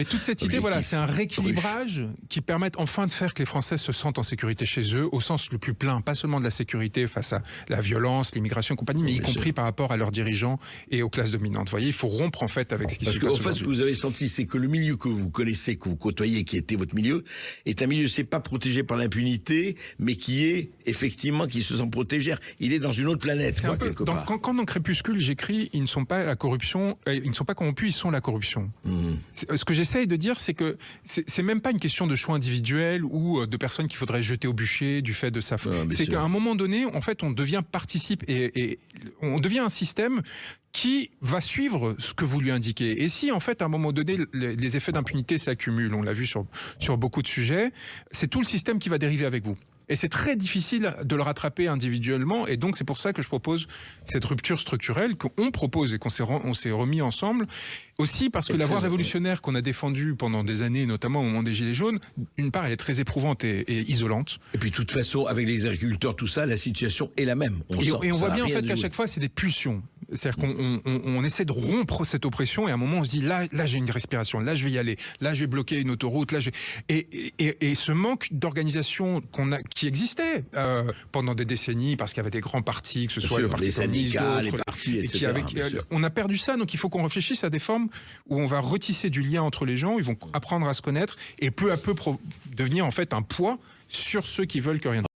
Et toute cette idée, voilà, c'est un rééquilibrage qui permet enfin de faire que les Français se sentent en sécurité chez eux, au sens le plus plein, pas seulement de la sécurité face à la violence, l'immigration et compagnie, mais y compris par rapport à leurs dirigeants et aux classes dominantes. Vous voyez, il faut rompre en fait avec ce qui se passe aujourd'hui. Parce qu'en fait, ce que vous avez senti, c'est que le milieu que vous connaissez, que vous côtoyez, qui était votre milieu, est un milieu, c'est pas protégé par l'impunité, mais qui est effectivement, qui se sent protégé. Il est dans une autre planète, quoi, quelque part. Quand dans Crépuscule, j'écris, ils ne sont pas la corruption, ils ne sont pas corrompus, ils sont la corruption. Ce que j'essaye de dire, c'est que c'est même pas une question de choix individuel ou de personnes qu'il faudrait jeter au bûcher du fait de sa faute. C'est qu'à un moment donné, en fait, on devient participe et on devient un système qui va suivre ce que vous lui indiquez. Et si, en fait, à un moment donné, les effets d'impunité s'accumulent, on l'a vu sur beaucoup de sujets, c'est tout le système qui va dériver avec vous. Et c'est très difficile de le rattraper individuellement. Et donc, c'est pour ça que je propose cette rupture structurelle qu'on propose et qu'on s'est remis ensemble. Aussi parce que la voie révolutionnaire qu'on a défendue pendant des années, notamment au moment des Gilets jaunes, d'une part, elle est très éprouvante et isolante. Et puis, de toute façon, avec les agriculteurs, tout ça, la situation est la même. Et on voit bien, en fait, qu'à chaque fois, c'est des pulsions. C'est-à-dire qu'on essaie de rompre cette oppression et à un moment, on se dit, là j'ai une respiration, là, je vais y aller, là, je vais bloquer une autoroute, là, et ce manque d'organisation qui existait pendant des décennies, parce qu'il y avait des grands partis, que ce soit le Parti communiste, les partis, etc. On a perdu ça, donc il faut qu'on réfléchisse à des formes où on va retisser du lien entre les gens, ils vont apprendre à se connaître et peu à peu devenir en fait un poids sur ceux qui veulent que rien